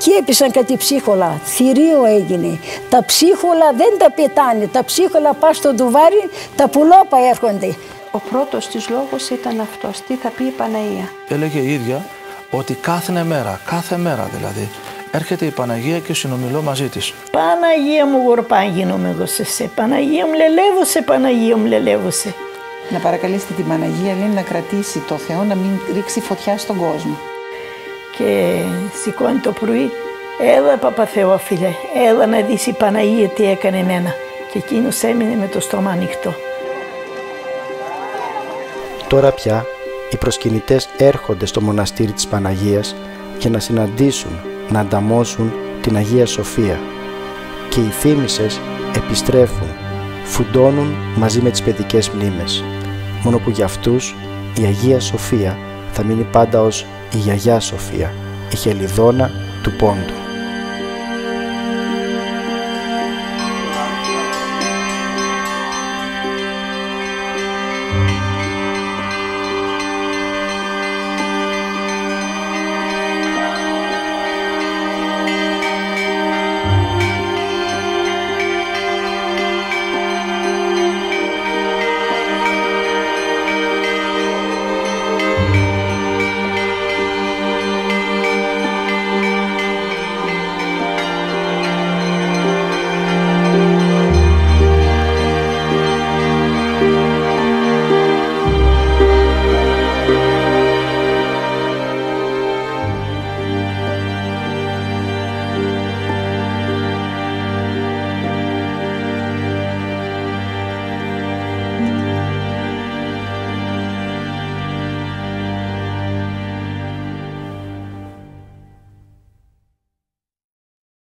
Εκεί έπεσαν κάτι ψίχολα, θηρίο έγινε. Τα ψίχολα δεν τα πετάνε, τα ψίχολα πας στο ντουβάρι, τα πουλόπα έρχονται. Ο πρώτος της λόγος ήταν αυτός, τι θα πει η Παναγία. Έλεγε η ίδια ότι κάθε μέρα δηλαδή, έρχεται η Παναγία και συνομιλώ μαζί της. Παναγία μου γορπά γίνομαι εγώ σε σε, Παναγία μου λελεύωσε, Παναγία μου λελεύωσε. Να παρακαλέσετε την Παναγία, λέει, να κρατήσει το Θεό, να μην ρίξει φωτιά στον κόσμο. Και σηκώνει το πρωί, έλα Παπαθεόφιλε, έλα να δεις η Παναγία τι έκανε εμένα. Και εκείνος έμεινε με το στόμα ανοιχτό. Τώρα πια οι προσκυνητές έρχονται στο μοναστήρι της Παναγίας για να συναντήσουν, να ανταμώσουν την Αγία Σοφία. Και οι θύμησες επιστρέφουν, φουντώνουν μαζί με τις παιδικές μνήμες. Μόνο που για αυτούς η Αγία Σοφία θα μείνει πάντα ως η Γιαγιά Σοφία, η Χελιδόνα του Πόντου.